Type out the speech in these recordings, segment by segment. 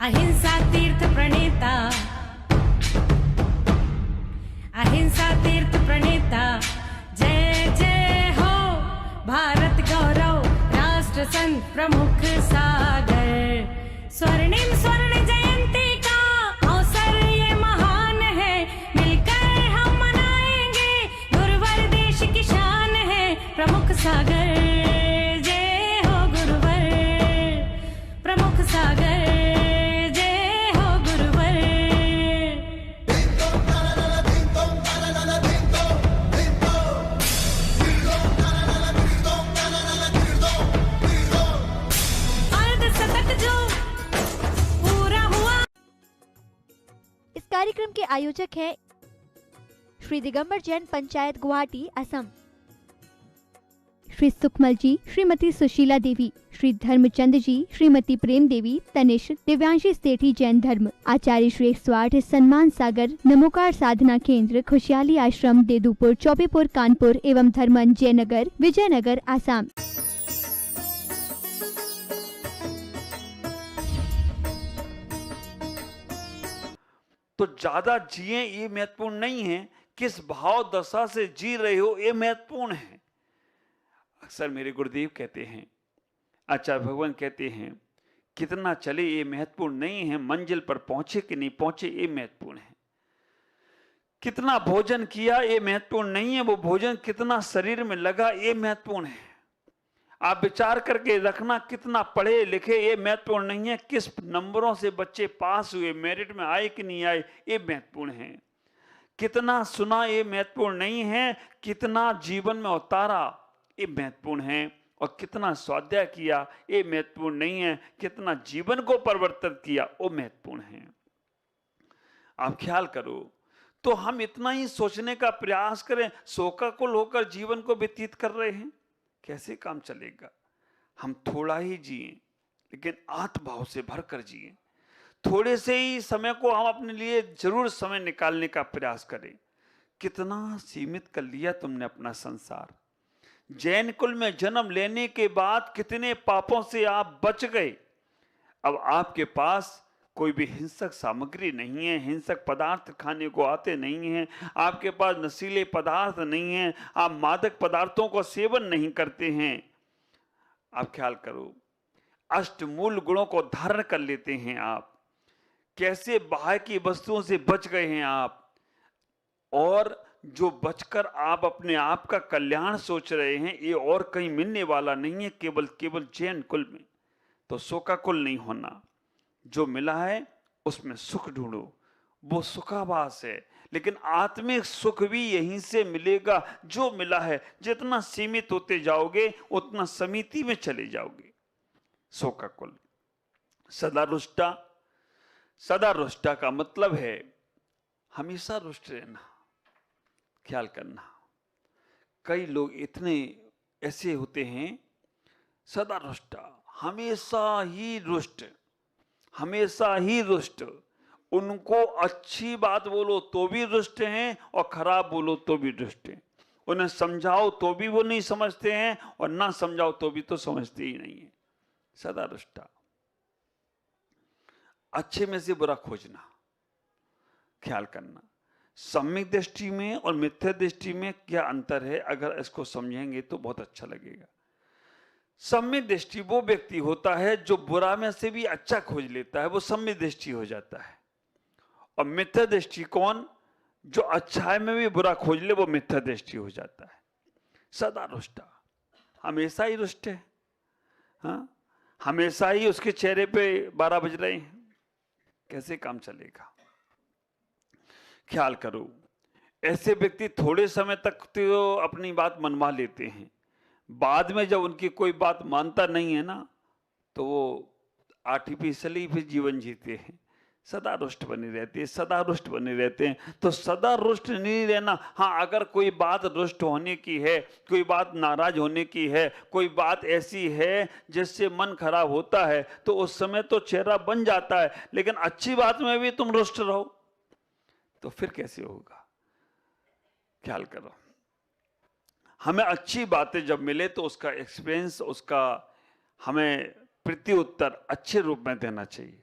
अहिंसा तीर्थ प्रणेता, अहिंसा तीर्थ प्रणेता, जय जय हो भारत गौरव, राष्ट्र संत प्रमुख सागर। स्वर्णिम स्वर्ण जयंती का अवसर ये महान है, मिलकर हम मनाएंगे, गुरुवर देश की शान है, प्रमुख सागर। जय हो गुरुवर, प्रमुख सागर। कार्यक्रम के आयोजक हैं श्री दिगंबर जैन पंचायत गुवाहाटी असम, श्री सुखमल जी, श्रीमती सुशीला देवी, श्री धर्मचंद जी, श्रीमती प्रेम देवी, तनिष्क, दिव्यांशी सेठी जैन धर्म, आचार्य श्री 108 सम्मान सागर, नमोकार साधना केंद्र, खुशहाली आश्रम, देदूपुर, चौबेपुर, कानपुर एवं धर्मन जयनगर, विजयनगर, आसाम। तो ज्यादा जिए ये महत्वपूर्ण नहीं है, किस भाव दशा से जी रहे हो ये महत्वपूर्ण है। अक्सर मेरे गुरुदेव कहते हैं, आचार्य भगवान कहते हैं, कितना चले ये महत्वपूर्ण नहीं है, मंजिल पर पहुंचे कि नहीं पहुंचे ये महत्वपूर्ण है। कितना भोजन किया ये महत्वपूर्ण नहीं है, वो भोजन कितना शरीर में लगा ये महत्वपूर्ण है। आप विचार करके रखना, कितना पढ़े लिखे ये महत्वपूर्ण नहीं है, किस नंबरों से बच्चे पास हुए, मेरिट में आए कि नहीं आए ये महत्वपूर्ण है। कितना सुना ये महत्वपूर्ण नहीं है, कितना जीवन में उतारा ये महत्वपूर्ण है, और कितना स्वाध्याय किया ये महत्वपूर्ण नहीं है, कितना जीवन को परिवर्तित किया वो महत्वपूर्ण है। आप ख्याल करो, तो हम इतना ही सोचने का प्रयास करें, शोकाकुल होकर जीवन को व्यतीत कर रहे हैं, कैसे काम चलेगा। हम थोड़ा ही जिए लेकिन आत्मभाव से भरकर जिए। थोड़े से ही समय को हम अपने लिए जरूर समय निकालने का प्रयास करें। कितना सीमित कर लिया तुमने अपना संसार। जैन कुल में जन्म लेने के बाद कितने पापों से आप बच गए। अब आपके पास कोई भी हिंसक सामग्री नहीं है, हिंसक पदार्थ खाने को आते नहीं हैं, आपके पास नशीले पदार्थ नहीं हैं, आप मादक पदार्थों को सेवन नहीं करते हैं। आप ख्याल करो, अष्टमूल गुणों को धारण कर लेते हैं आप। कैसे बाहर की वस्तुओं से बच गए हैं आप, और जो बचकर आप अपने आप का कल्याण सोच रहे हैं, ये और कहीं मिलने वाला नहीं है, केवल जैन कुल में। तो शोकाकुल नहीं होना, जो मिला है उसमें सुख ढूंढो, वो सुखाभास है, लेकिन आत्मिक सुख भी यहीं से मिलेगा। जो मिला है, जितना सीमित होते जाओगे उतना समिति में चले जाओगे। शोकाकुल, सदा रुष्टा। सदा रुष्टा का मतलब है हमेशा रुष्ट रहना। ख्याल करना, कई लोग इतने ऐसे होते हैं सदा रुष्टा, हमेशा ही रुष्ट, हमेशा ही रुष्ट। उनको अच्छी बात बोलो तो भी रुष्ट हैं, और खराब बोलो तो भी रुष्ट हैं। उन्हें समझाओ तो भी वो नहीं समझते हैं, और ना समझाओ तो भी तो समझते ही नहीं है। सदा रुष्टा। अच्छे में से बुरा खोजना। ख्याल करना, सम्यक दृष्टि में और मिथ्या दृष्टि में क्या अंतर है, अगर इसको समझेंगे तो बहुत अच्छा लगेगा। सम्यक दृष्टि वो व्यक्ति होता है जो बुरा में से भी अच्छा खोज लेता है, वो सम्यक दृष्टि हो जाता है। और मिथ्या दृष्टि कौन, जो अच्छाई में भी बुरा खोज ले, वो मिथ्या दृष्टि हो जाता है। सदा रुष्टा, हमेशा ही रुष्ट है। हाँ, हमेशा ही उसके चेहरे पे 12 बज रहे हैं, कैसे काम चलेगा। ख्याल करो, ऐसे व्यक्ति थोड़े समय तक तो अपनी बात मनवा लेते हैं, बाद में जब उनकी कोई बात मानता नहीं है ना, तो वो आर्टिफिशियली फिर जीवन जीते हैं। सदा रुष्ट बने रहते हैं, सदा रुष्ट बने रहते हैं। तो सदा रुष्ट नहीं रहना। हाँ, अगर कोई बात रुष्ट होने की है, कोई बात नाराज होने की है, कोई बात ऐसी है जिससे मन खराब होता है, तो उस समय तो चेहरा बन जाता है। लेकिन अच्छी बात में भी तुम रुष्ट रहो तो फिर कैसे होगा। ख्याल करो, हमें अच्छी बातें जब मिले तो उसका एक्सपीरियंस, उसका हमें प्रत्युत्तर अच्छे रूप में देना चाहिए।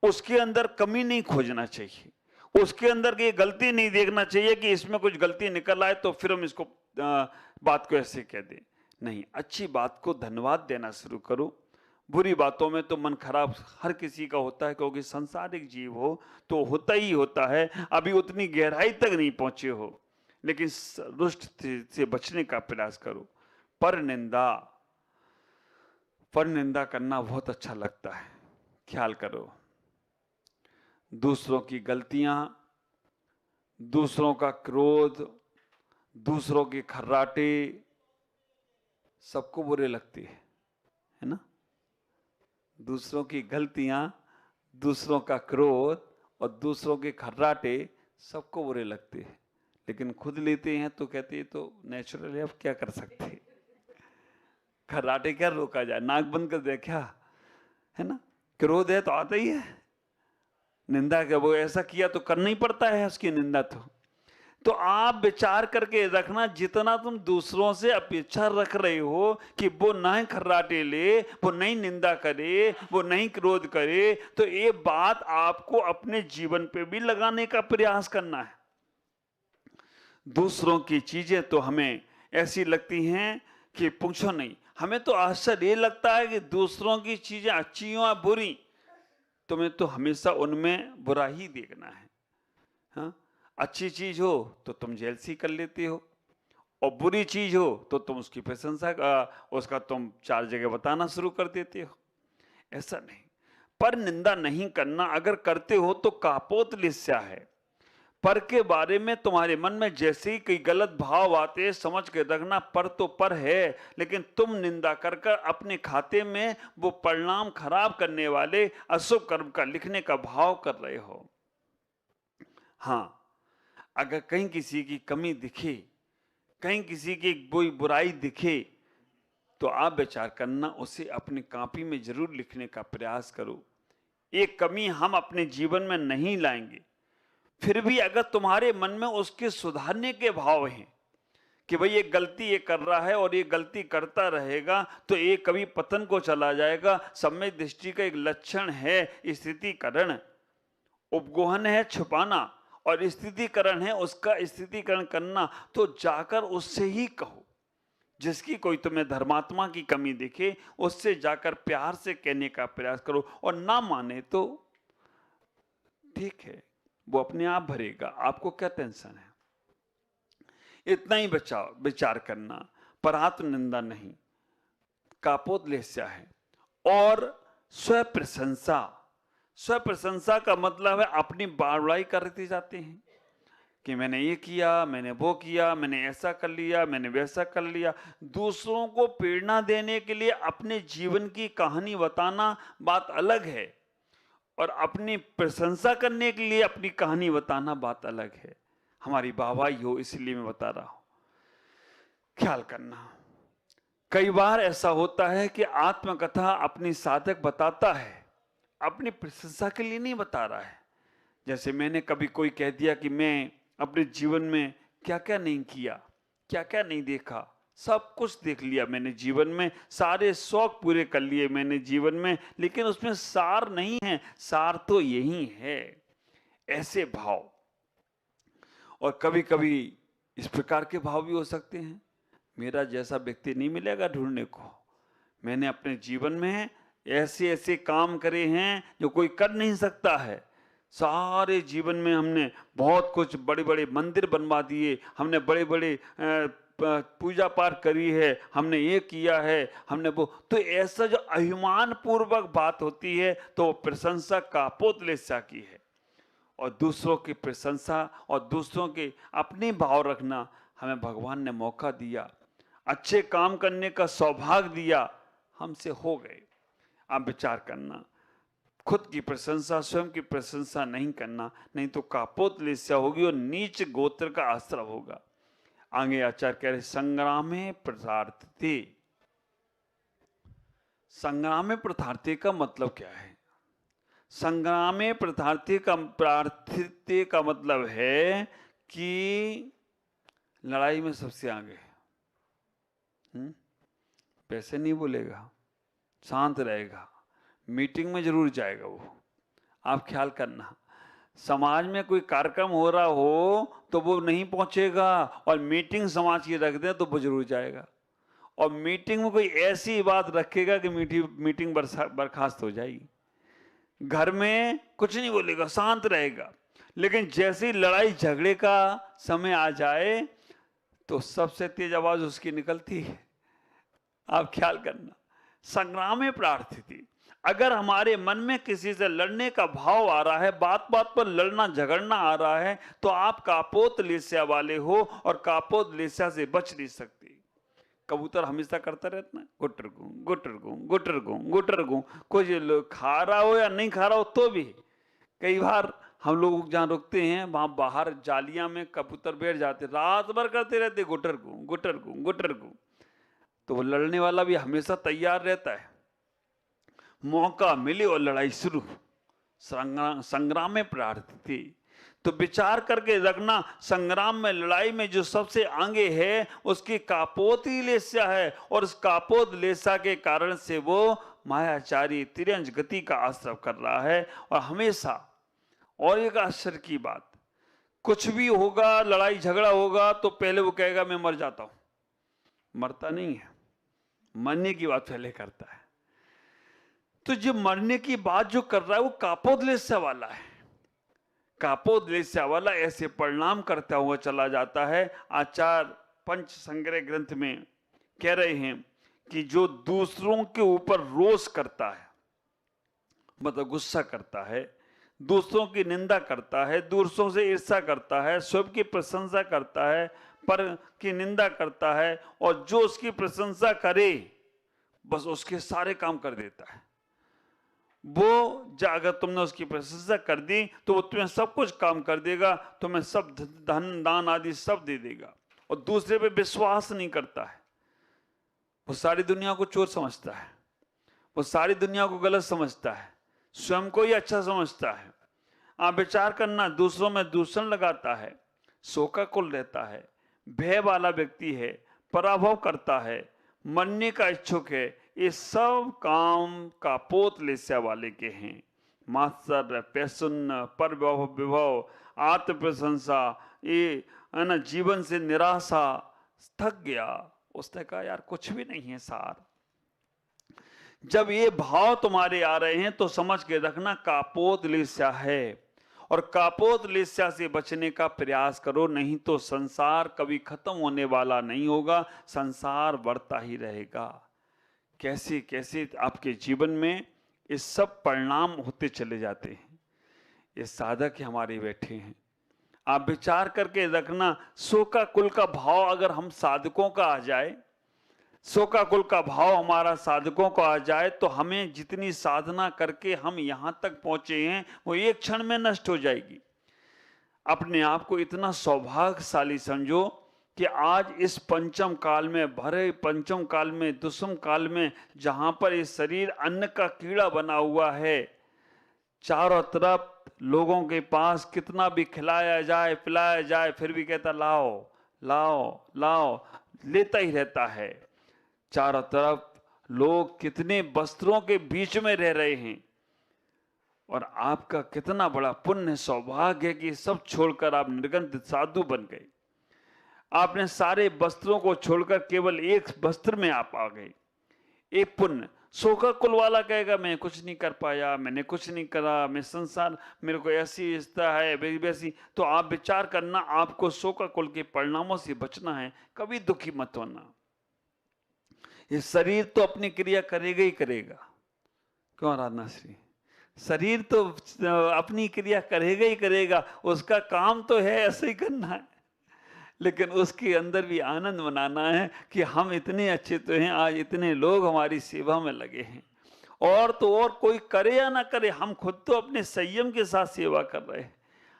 उसके अंदर कमी नहीं खोजना चाहिए, उसके अंदर ये गलती नहीं देखना चाहिए कि इसमें कुछ गलती निकल आए तो फिर हम इसको बात को ऐसे कह दें। नहीं, अच्छी बात को धन्यवाद देना शुरू करो। बुरी बातों में तो मन खराब हर किसी का होता है, क्योंकि संसारिक जीव हो तो होता ही होता है। अभी उतनी गहराई तक नहीं पहुंचे हो, लेकिन रुष्ट से बचने का प्रयास करो। पर निंदा करना बहुत अच्छा लगता है। ख्याल करो, दूसरों की गलतियां, दूसरों का क्रोध, दूसरों के खर्राटे सबको बुरे लगते हैं, है ना? दूसरों की गलतियां, दूसरों का क्रोध और दूसरों के खर्राटे सबको बुरे लगते हैं, लेकिन खुद लेते हैं तो कहते हैं तो नेचुरल है, अब क्या कर सकते हैं। खर्राटे क्या रोका जाए, नाक बंद कर दे क्या, है ना? क्रोध है तो आता ही है, निंदा क्या, वो ऐसा किया तो करना ही पड़ता है उसकी निंदा। तो आप विचार करके रखना, जितना तुम दूसरों से अपेक्षा रख रहे हो कि वो नहीं खर्राटे ले, वो नहीं निंदा करे, वो नहीं क्रोध करे, तो ये बात आपको अपने जीवन पे भी लगाने का प्रयास करना है। दूसरों की चीजें तो हमें ऐसी लगती हैं कि पूछो नहीं। हमें तो आश्चर्य ये लगता है कि दूसरों की चीजें अच्छी हो या बुरी, तुम्हें तो हमेशा उनमें बुरा ही देखना है। हाँ, अच्छी चीज हो तो तुम जेलसी कर लेते हो, और बुरी चीज हो तो तुम उसकी प्रशंसा उसका तुम 4 जगह बताना शुरू कर देते हो। ऐसा नहीं। पर निंदा नहीं करना, अगर करते हो तो कापोत लिस्या है। पर के बारे में तुम्हारे मन में जैसे ही कोई गलत भाव आते, समझ के रखना, पर तो पर है, लेकिन तुम निंदा कर कर अपने खाते में वो परिणाम खराब करने वाले अशुभ कर्म का लिखने का भाव कर रहे हो। हाँ, अगर कहीं किसी की कमी दिखे, कहीं किसी की कोई बुराई दिखे, तो आप विचार करना, उसे अपनी कॉपी में जरूर लिखने का प्रयास करो। एक कमी हम अपने जीवन में नहीं लाएंगे, फिर भी अगर तुम्हारे मन में उसके सुधारने के भाव हैं कि भाई ये गलती ये कर रहा है और ये गलती करता रहेगा तो ये कभी पतन को चला जाएगा, सम्यक दृष्टि का एक लक्षण है स्थितिकरण। उपगोहन है छुपाना, और स्थितिकरण है उसका स्थितिकरण करना। तो जाकर उससे ही कहो, जिसकी कोई तुम्हें धर्मात्मा की कमी दिखे, उससे जाकर प्यार से कहने का प्रयास करो। और ना माने तो ठीक है, वो अपने आप भरेगा, आपको क्या टेंशन है। इतना ही बचाओ, विचार करना, पर आत्मनिंदा नहीं, कापोदलेस्या है। और स्वप्रशंसा, स्वप्रशंसा का मतलब है अपनी बड़ाई करते जाते हैं कि मैंने ये किया, मैंने वो किया, मैंने ऐसा कर लिया, मैंने वैसा कर लिया। दूसरों को प्रेरणा देने के लिए अपने जीवन की कहानी बताना बात अलग है, और अपनी प्रशंसा करने के लिए अपनी कहानी बताना बात अलग है। हमारी वाहवाही हो इसलिए मैं बता रहा हूं। ख्याल करना, कई बार ऐसा होता है कि आत्मकथा अपनी साधक बताता है, अपनी प्रशंसा के लिए नहीं बता रहा है। जैसे मैंने कभी कोई कह दिया कि मैं अपने जीवन में क्या क्या नहीं किया, क्या क्या नहीं देखा, सब कुछ देख लिया मैंने जीवन में, सारे शौक पूरे कर लिए मैंने जीवन में, लेकिन उसमें सार नहीं है, सार तो यही है। ऐसे भाव, और कभी कभी इस प्रकार के भाव भी हो सकते हैं, मेरा जैसा व्यक्ति नहीं मिलेगा ढूंढने को। मैंने अपने जीवन में ऐसे ऐसे काम करे हैं जो कोई कर नहीं सकता है। सारे जीवन में हमने बहुत कुछ, बड़े बड़े मंदिर बनवा दिए, हमने बड़े बड़े पूजा पाठ करी है, हमने ये किया है, हमने वो। तो ऐसा जो अभिमान पूर्वक बात होती है तो वो प्रशंसा कापोदलेस्या की है। और दूसरों की प्रशंसा और दूसरों के अपने भाव रखना हमें भगवान ने मौका दिया, अच्छे काम करने का सौभाग्य दिया, हमसे हो गए। आप विचार करना, खुद की प्रशंसा, स्वयं की प्रशंसा नहीं करना, नहीं तो कापोदलेस्या होगी और नीच गोत्र का आश्रय होगा। आगे आचार्य कह रहे, संग्रामे प्रथार्थे। संग्रामे प्रथार्थे का मतलब क्या है? संग्रामे प्रथार्थे का मतलब है कि लड़ाई में सबसे आगे। वैसे नहीं बोलेगा, शांत रहेगा, मीटिंग में जरूर जाएगा वो, आप ख्याल करना, समाज में कोई कार्यक्रम हो रहा हो तो वो नहीं पहुंचेगा, और मीटिंग समाज की रख दे तो वो जरूर जाएगा, और मीटिंग में कोई ऐसी बात रखेगा कि मीटिंग बर्खास्त हो जाएगी। घर में कुछ नहीं बोलेगा, शांत रहेगा, लेकिन जैसे ही लड़ाई झगड़े का समय आ जाए तो सबसे तेज आवाज उसकी निकलती है। आप ख्याल करना, संग्राम में प्रार्थिति। अगर हमारे मन में किसी से लड़ने का भाव आ रहा है, बात बात पर लड़ना झगड़ना आ रहा है, तो आप कापोत लेस्या वाले हो, और कापोत लेस्या से बच नहीं सकते। कबूतर हमेशा करता रहता है गुटर गूं गुटर गूं गुटर गूं गुटर गूं, कोई खा रहा हो या नहीं खा रहा हो तो भी। कई बार हम लोग जहाँ रुकते हैं वहां बाहर जालियां में कबूतर बैठ जाते, रात भर करते रहते गुटर गूं गुटर गूं गुटर गूं। तो वो लड़ने वाला भी हमेशा तैयार रहता है, मौका मिले और लड़ाई शुरू। संग्राम में प्रार्थिति। तो विचार करके रखना, संग्राम में लड़ाई में जो सबसे आगे है उसकी कापोत ही लेस्या है, और उस कापोत लेस्या के कारण से वो मायाचारी तिरंज गति का आश्रय कर रहा है। और हमेशा, और एक आश्चर्य की बात, कुछ भी होगा, लड़ाई झगड़ा होगा तो पहले वो कहेगा मैं मर जाता हूं। मरता नहीं है, मरने की बात पहले करता है। तो जो मरने की बात जो कर रहा है वो कापोत लेस्या वाला है। कापोत लेस्या वाला ऐसे परिणाम करता हुआ चला जाता है। आचार्य पंच संग्रह ग्रंथ में कह रहे हैं कि जो दूसरों के ऊपर रोष करता है, मतलब गुस्सा करता है, दूसरों की निंदा करता है, दूसरों से ईर्ष्या करता है, स्वयं की प्रशंसा करता है, पर की निंदा करता है, और जो उसकी प्रशंसा करे बस उसके सारे काम कर देता है। वो अगर तुमने उसकी प्रशंसा कर दी तो वो तुम्हें सब कुछ काम कर देगा, तुम्हें सब धन दान आदि सब दे देगा, और दूसरे पे विश्वास नहीं करता है। वो सारी दुनिया को चोर समझता है, वो सारी दुनिया को गलत समझता है, स्वयं को ही अच्छा समझता है। आप विचार करना, दूसरों में दूषण लगाता है, शोकाकुल रहता है, भय वाला व्यक्ति है, पराभव करता है, मरने का इच्छुक है, ये सब काम कापोत लेस्या वाले के हैं। मात्सर्य, पैशुन्य, पर विभव, आत्म प्रशंसा, ये है ना, जीवन से निराशा, थक गया। उसने कहा यार कुछ भी नहीं है सार। जब ये भाव तुम्हारे आ रहे हैं तो समझ के रखना कापोत लेस्या है, और कापोत लेस्या से बचने का प्रयास करो, नहीं तो संसार कभी खत्म होने वाला नहीं होगा, संसार बढ़ता ही रहेगा। कैसे कैसे आपके जीवन में ये सब परिणाम होते चले जाते हैं। ये साधक हमारे बैठे हैं, आप विचार करके रखना, शोकाकुल का भाव अगर हम साधकों का आ जाए, शोकाकुल का भाव हमारा साधकों को आ जाए, तो हमें जितनी साधना करके हम यहां तक पहुंचे हैं वो एक क्षण में नष्ट हो जाएगी। अपने आप को इतना सौभाग्यशाली समझो कि आज इस पंचम काल में, भरे पंचम काल में, दुष्म काल में, जहां पर ये शरीर अन्न का कीड़ा बना हुआ है, चारों तरफ लोगों के पास कितना भी खिलाया जाए पिलाया जाए फिर भी कहता लाओ लाओ लाओ, लेता ही रहता है। चारों तरफ लोग कितने वस्त्रों के बीच में रह रहे हैं, और आपका कितना बड़ा पुण्य सौभाग्य है कि सब छोड़कर आप निर्गंध साधु बन गए। आपने सारे वस्त्रों को छोड़कर केवल एक वस्त्र में आप आ गए। एक पुण्य। शोकाकुल वाला कहेगा मैं कुछ नहीं कर पाया, मैंने कुछ नहीं करा, मैं संसार, मेरे को ऐसी इच्छा है वैसी। तो आप विचार करना, आपको शोकाकुल के परिणामों से बचना है, कभी दुखी मत होना। ये शरीर तो अपनी क्रिया करेगा ही करेगा। क्यों आराधना श्री? शरीर तो अपनी क्रिया करेगा ही करेगा, उसका काम तो है ऐसे ही करना है, लेकिन उसके अंदर भी आनंद मनाना है कि हम इतने अच्छे तो हैं, आज इतने लोग हमारी सेवा में लगे हैं। और तो और कोई करे या ना करे, हम खुद तो अपने संयम के साथ सेवा कर रहे हैं।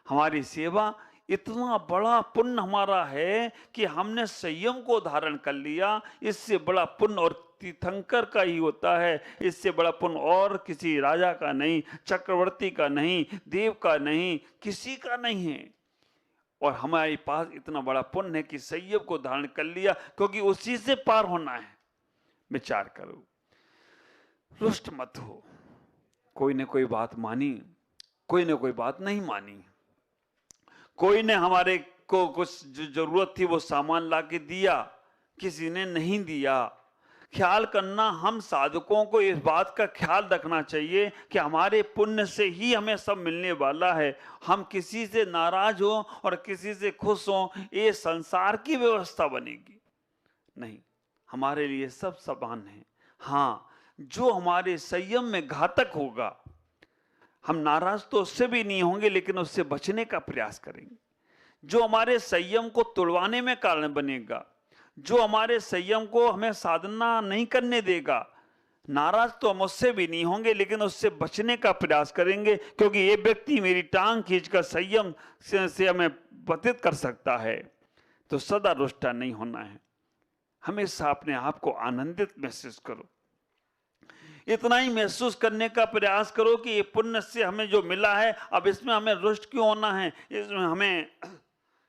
हमारी सेवा इतना बड़ा पुण्य हमारा है कि हमने संयम को धारण कर लिया। इससे बड़ा पुण्य और तीर्थंकर का ही होता है, इससे बड़ा पुण्य और किसी राजा का नहीं, चक्रवर्ती का नहीं, देव का नहीं, किसी का नहीं है। और हमारे पास इतना बड़ा पुण्य है कि संयम को धारण कर लिया, क्योंकि उसी से पार होना है। विचार करो, रुष्ट मत हो। कोई ने कोई बात मानी कोई ने कोई बात नहीं मानी, कोई ने हमारे को कुछ जो जरूरत थी वो सामान ला के दिया, किसी ने नहीं दिया। ख्याल करना, हम साधकों को इस बात का ख्याल रखना चाहिए कि हमारे पुण्य से ही हमें सब मिलने वाला है। हम किसी से नाराज हो और किसी से खुश हो, ये संसार की व्यवस्था बनेगी नहीं, हमारे लिए सब समान है। हाँ, जो हमारे संयम में घातक होगा, हम नाराज तो उससे भी नहीं होंगे, लेकिन उससे बचने का प्रयास करेंगे। जो हमारे संयम को तोड़वाने में कारण बनेगा, जो हमारे संयम को हमें साधना नहीं करने देगा, नाराज तो हम उससे भी नहीं होंगे, लेकिन उससे बचने का प्रयास करेंगे, क्योंकि ये व्यक्ति मेरी टांग खींचकर संयम से हमें पतित कर सकता है। तो सदा रुष्टा नहीं होना है, हमेशा अपने आप को आनंदित महसूस करो। इतना ही महसूस करने का प्रयास करो कि ये पुण्य से हमें जो मिला है, अब इसमें हमें रुष्ट क्यों होना है, इसमें हमें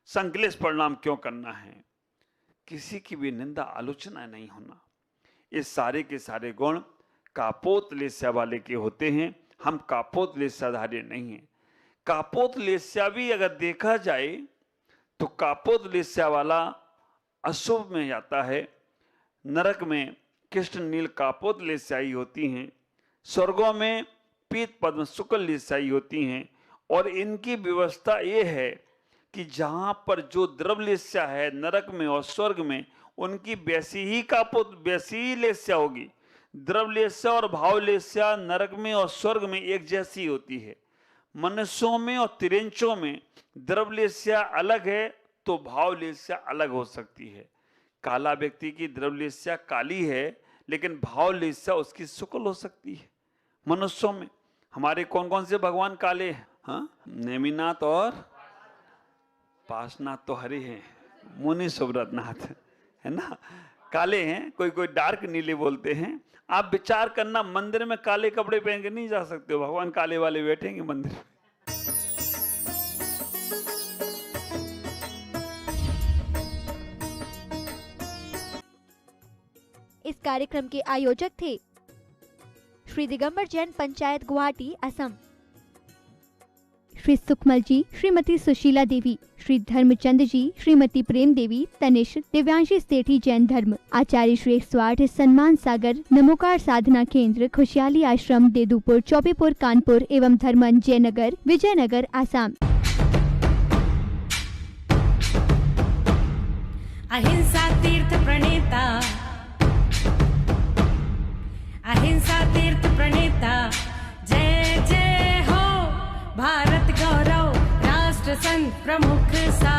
संकलेश परिणाम क्यों करना है। किसी की भी निंदा आलोचना नहीं होना। ये सारे के सारे गुण कापोत लेस्या वाले के होते हैं, हम कापोत लेस्याधारी नहीं हैं। कापोत लेस्या भी अगर देखा जाए तो कापोत लेस्या वाला अशुभ में जाता है। नरक में कृष्ण नील कापोत लेस्याई होती हैं, स्वर्गों में पीत पद्म शुक्ल लेस्याई होती हैं। और इनकी व्यवस्था ये है कि जहाँ पर जो द्रव लेस्या है नरक में और स्वर्ग में, उनकी वैसी ही कापोत वैसी ही लेस्या होगी। द्रव लेस्या और भाव लेस्या नरक में और स्वर्ग में एक जैसी होती है। मनुष्यों में और तिरंचों में द्रव लेस्या अलग है तो भाव लेस्या अलग हो सकती है। काला व्यक्ति की द्रव लेस्या काली है, लेकिन भाव लेस्या उसकी शुक्ल हो सकती है। मनुष्यों में हमारे कौन कौन से भगवान काले हैं? हाँ, नेमिनाथ और पाशनाथ तो हरे हैं, मुनि सुब्रतनाथ है ना, काले हैं। कोई कोई डार्क नीले बोलते हैं। आप विचार करना, मंदिर में काले कपड़े पहन के नहीं जा सकते हो, भगवान काले वाले बैठेंगे मंदिर में। इस कार्यक्रम के आयोजक थे श्री दिगंबर जैन पंचायत गुवाहाटी असम, श्री सुखमल जी, श्रीमती सुशीला देवी, श्री धर्मचंद जी, श्रीमती प्रेम देवी, तनिष्क, दिव्यांशी सेठी जैन धर्म, आचार्य श्री 108 सम्मान सागर नमोकार साधना केंद्र, खुशहाली आश्रम, देदुपुर, चौबीपुर, कानपुर एवं धर्मन जयनगर, विजयनगर, आसाम। अहिंसा तीर्थ प्रणेता, अहिंसा तीर्थ प्रणेता, जय जय हो भारत गौरव, राष्ट्र संत प्रमुख सा